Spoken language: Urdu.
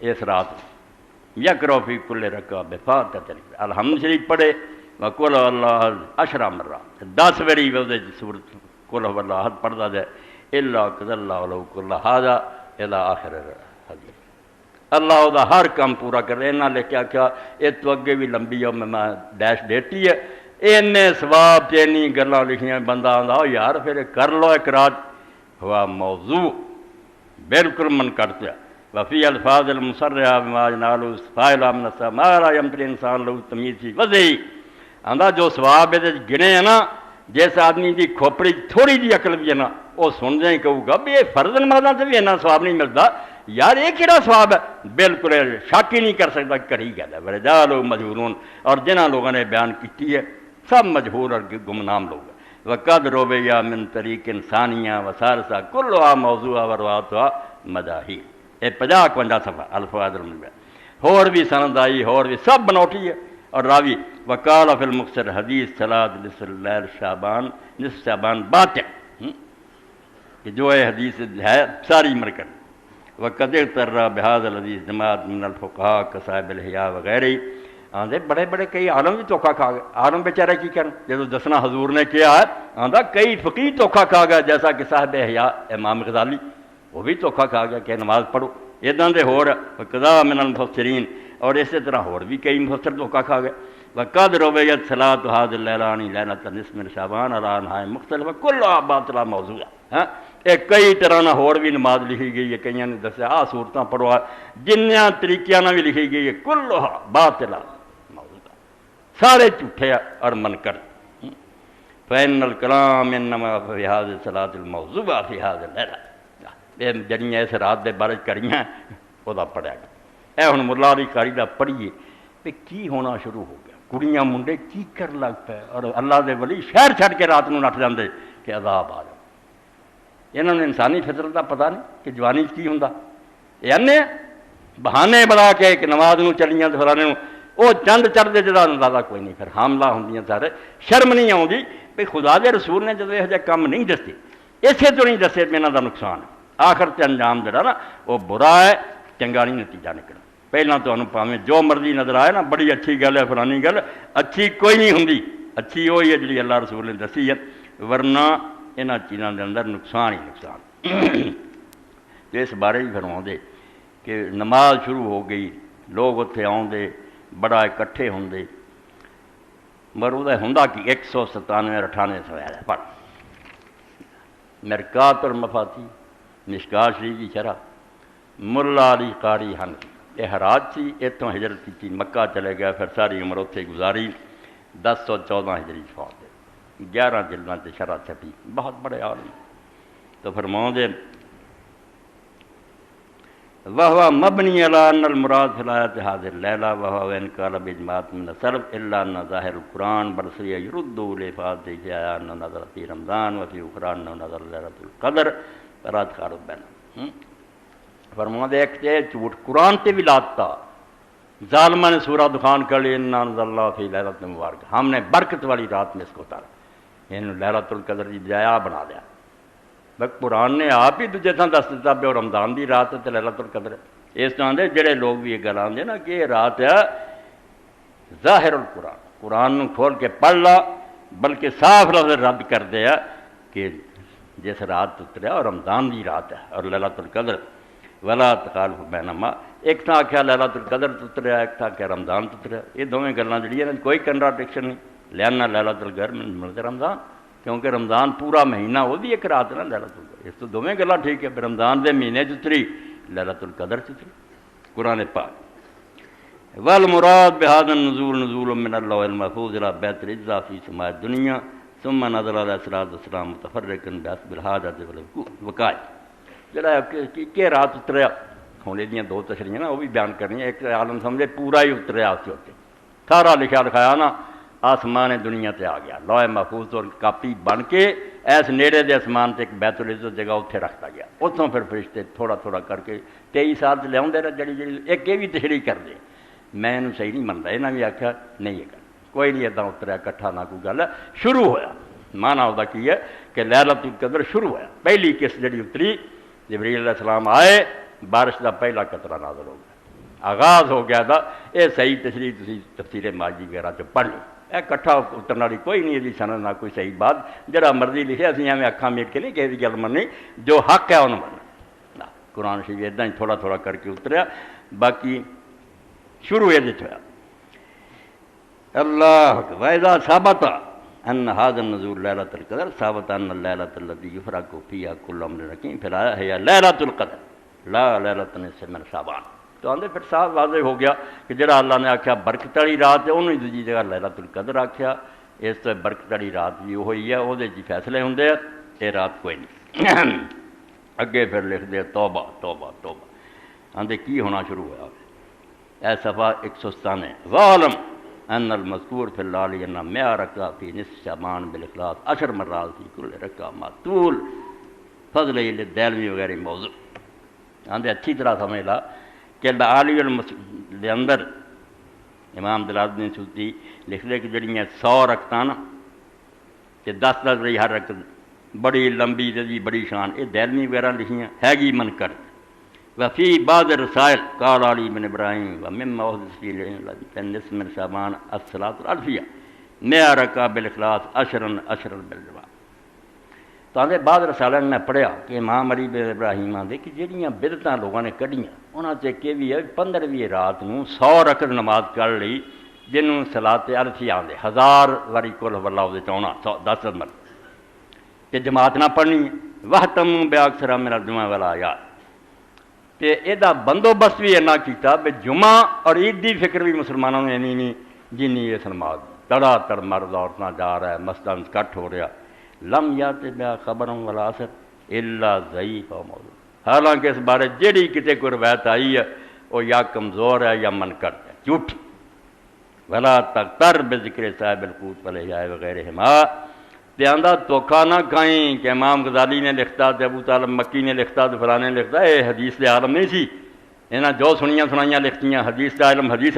اس رات یقرأ فی کل رکعہ بفاتحۃ الحمد شریف پڑھے وقل اللہ عشرہ مرات 10 واری وہ سورۃ قل هو اللہ احد پڑھتا جائے الا قضى اللہ له كل هذا الى آخر حدیث اللہ دا ہر کام پورا کر رہے نہ لے کے آخیا یہ تو اگے بھی لمبی ہے میں ڈیش دیتی ہے اینے ثواب چینی گلاں لکھیاں بندہ آندا یار پھر کر لو ایک رات ہوا موضوع بالکل من کرتا وفی الفاظ المصرحہ بما ينال فاعل من السماء لا يمكن انسان له تمیز فی وضعی آندا جو ثواب ہے گنے ہیں نا جس آدمی دی کھوپڑی تھوڑی جی عقل بھی ہے نا وہ سن جائیں کہوں گا بھی یہ فرض نمازاں سے بھی اتنا ثواب نہیں ملتا یار یہ کہڑا ثواب ہے بالکل شک ہی نہیں کر سکتا کری گل ہے ورجال مجہولون اور جنہاں لوگوں نے بیان کی ہے سب مجہول اور گمنام لوگ ہیں وقد رویا من طریق انسانیہ وسارسہ کلها موضوع ورواتها مداحی یہ 50-51 صفحہ الفاظ المبین اور بھی سند آئی اور بھی سب بنوٹی ہے اور راوی وقال فی المختصر حدیث صلاۃ نصف اللیل شعبان نصف شعبان باطل کہ جو ہے حدیث ہے ساری مرکز وقد اغتر بهذا الحدیث جماعت من الفقہاء کصاحب الاحیاء وغیرہ آندے بڑے بڑے کئی عالم بھی دھوکا کھا گئے عالم بیچارے کی کرن جب دسنا حضور نے کیا ہے آندا کئی فقیہ دھوکا کھا گیا جیسا کہ صاحب احیاء امام غزالی وہ بھی دھوکا کھا گیا کہ نماز پڑھو اداں دے ہور قضا من المفسرین اور اسی طرح اور بھی کئی مفسر دھوکا کھا گئے وقد رویت صلاۃ هذا الليلان ليلۃ النصف من شعبان على انحاء مختلف كلها باطلہ موضوع ہے ایک کئی طرح نہ اور بھی نماز لکھی گئی ہے کئیاں نے دسیا آ صورتاں پڑھوا جنیاں طریقیاں نہ بھی لکھی گئی ہے كلها باطلہ موضوع سارے جھوٹے اور منکر فإن الكلام انما في هذه الصلاة الموضوع في هذا الليلة یہ جڑیاں اس رات دے بارے کریاں وہ پڑھیا گیا اے ہن ملا دی کاری دا پڑھیے کہ کی ہونا شروع ہو گیا کڑیاں منڈے کی کر لگ پے اور اللہ دے ولی شہر چھڈ کے رات نو نٹ جاندے کہ عذاب آ جائے انہوں نے انسانی فطرت دا پتہ نہیں کہ جوانی کی ہوندا یعنی بہانے بنا کے کہ نماز نو چلیاں تے فلانے نو وہ چند چڑھتے جدا اندازہ کوئی نہیں پھر حاملہ ہوندیاں سارے شرم نہیں آؤندی کہ خدا دے رسول نے جدو یہ جہ کام نہیں دستے اسے تو نہیں دسے انہاں دا نقصان ہے آخر تے انجام جڑا نا وہ برا ہے چنگا نہیں نتیجہ نکلنا پہلا تو پاویں جو مرضی نظر آئے نا بڑی اچھی گل ہے فلانی گل اچھی کوئی نہیں ہوندی اچھی وہی ہے جی اللہ رسول نے دسی ہے ورنہ انہاں چیزاں دے اندر نقصان ہی نقصان اس بارے بھی فرماؤں دے کہ نماز شروع ہو گئی لوگ اتنے آؤندے بڑا اکٹھے ہوندے مگر وہ ہوندا کہ 197 اور 98 سوال پڑھ مرکات المفاتی مشکات شریف کی شرح ملا علی قاری حنفی احراج سی اتوں ہجرت کی مکہ چلے گیا پھر ساری عمر اتنے گزاری 1014 ہجری فوت 11 جلداں سے شرح چھپی بہت بڑے عالم تو فرماؤں دے وہو مبنی علی ان المراد فی الآیت حاضر لیلہ وہو انکار بجماعت من السلف الا ان ظاہر القرآن برسلی یردو لفاظ فی آیان نظر فی رمضان وفی اخران نظر لیلۃ القدر رات خارب بینا فرماؤں دے ایک تے جھوٹ قرآن تے بھی لاتا ظالمہ نے سورہ دخان کر لی انا انزل اللہ فی لیلۃ مبارک ہم نے برکت والی رات میں اس کو اتارا انہوں لیلۃ القدر کی بجائے بنا دیا قرآن نے آپ ہی دوجے تھاں دس دیتا بھی رمضان دی رات ہے لیلۃ القدر اس طرح دے جڑے لوگ بھی یہ گل آندے نا کہ یہ رات ہے ظاہر القرآن قرآن نو کھول کے پڑھ لا بلکہ صاف لفظ رد کر دیا کہ جس رات اتریا اور رمضان دی رات ہے اور لیلۃ القدر ولا تخالف بینہما ایک تھا آخیا لیلۃ القدر اتریا ایک تھا کہ رمضان اتریا یہ دونوں گلاں جڑیاں کوئی کنٹراڈکشن نہیں لینا لیلۃ القدر من رمضان کیونکہ رمضان پورا مہینہ وہ بھی ایک رات نا لیلۃ القدر اس تو دونوں گلاں ٹھیک ہے رمضان دے مہینے اتری لیلۃ القدر اتری قرآن پاک والمراد بهذا النزول نزول من اللوح المحفوظ الى بیت العزہ فی سماء الدنیا ثم نظر علیہ الصلوۃ والسلام متفرقا بحسب الحاجۃ والوقائع جڑا کہ رات اتریا ہن یہ دو تشریحاں نا وہ بھی بیان کرنی ایک عالم سمجھے پورا ہی اتریا اس ہوتے سارا لکھا لکھایا نا آسمان دنیا تے آ گیا لوح محفوظ تو کاپی بن کے ایس نیڑے دے آسمان تے ایک بیت العزت جگہ اتنے رکھتا گیا اتوں پھر فرشتے تھوڑا تھوڑا کر کے 23 سال سے لیا جڑی جڑی ایک یہ بھی تشریح کر دے میں انہوں صحیح نہیں منتا یہاں بھی آخیا نہیں یہ گل کوئی نہیں ادا اتریا کٹھا نہ کوئی گل ہے شروع ہویا مانا وہ کی ہے کہ لیلۃ القدر شروع ہویا پہلی قسط جڑی اتری جبریل علیہ السلام آئے بارش کا پہلا قطرہ نازل ہو گیا آغاز ہو گیا تھا. یہ صحیح تشریح تسی تفسیر ماجدی وغیرہ چ پڑھ لو. یہ کٹھا اترنے والی کوئی نہیں یہ سند نہ کوئی صحیح بات. جڑا مرضی لکھے اسی ایویں اکھاں میٹ کے نہیں کسی کی گل مننی. جو حق ہے انہوں مننا. قرآن شریف اداں ہی تھوڑا تھوڑا کر کے اتریا. باقی شروع یہ ہوا اللہ وَإِذَا ثَبَتَ أَنَّ هَذَا النُّزُولَ لَيْلَةُ الْقَدْرِ ثَبَتَ أَنَّ اللَّيْلَةَ الَّتِي يُفْرَقُ فِيهَا كُلُّ أَمْرٍ حَكِيمٍ پھر آیا ہے لَيْلَةُ الْقَدْرِ لا لَيْلَةُ نِصْفِ مِنْ شَعْبَانَ. تو آندے پھر صاف واضح ہو گیا کہ جڑا اللہ نے آکھیا برکت والی رات ہے انہوں دوجی جگہ لیلۃ القدر آکھیا. اس تو برکت والی رات بھی وہی ہے وہ جی فیصلے ہوندے ہیں. یہ رات کوئی نہیں. اگے پھر لکھ دے توبہ توبہ توبہ. آندے کی ہونا شروع ہوا اے صفحہ 197 وَعَلَمْ أَنَّ الْمَذْكُورَ فِي اللَّيْلِ أَنَّ مِئَةَ رَكْعَةٍ فِي نِصْفِ شَعْبَانَ بِالْإِخْلَاصِ 10 مرات فِي كُلِّ رَكْعَةٍ مَعَ طُولِ فضل للدیلوی وغیرہ موضوع. آندے اچھی طرح سمجھ لا کہ عالی دے اندر امام جلال الدین سیوطی لکھ دے کہ جڑیاں 100 رکعتاں نا کہ 10 رہی ہر رکعت بڑی لمبی جی بڑی شان. یہ دہلوی وغیرہ لکھیاں ہے گی منکر. وفی بعض الرسائل قال علی بن ابراہیم ومما احدث فی نصف من شعبان الصلاۃ الالفیہ 100 رکعہ بالاخلاص 10 بالجماع. تو آدھے بعض رسالوں میں پڑھیا کہ امام علی بن ابراہیم آدھے کہ جہاں بدعتاں لوگوں نے کڑیاں انہوں سے کہ بھی ہے 15ویں رات نو 100 رکعت نماز پڑھ لی جنہوں صلاۃ الفیہ آدھے 1000 واری کل واللہ دے چونا 10 مرد کہ جماعت نہ پڑھنی ہے. وَاحْتَمُوا بِأَكْثَرَ مِنَ الْجُمَعِ وَالْآيَاتِ. تے یہ بندوبست بھی اینا کیتا کہ جمعہ اور عید دی فکر بھی مسلمانوں نے نہیں جنی یہ سلماد تڑا تڑ مرد عورتیں جا رہا ہے مسجد کٹ ہو رہا. لم یات بیا خبروں ولا اثر الا ضعیف و موضوع. حالانکہ اس بارے جیڑی کتے کوئی روایت آئی ہے وہ یا کمزور ہے یا منکر ہے جھوٹ. ولا تغتر بذکر صاحب القوت والاحیاء وغیرہما. تے آندا دھوکا نہ کھائیں کہ امام غزالی نے لکھتا تے ابو طالب مکی نے لکھتا تے فلانے نے لکھتا. یہ حدیث دے عالم نہیں سی. انہاں جو سنیاں سنائیاں لکھتیاں حدیث دا علم حدیث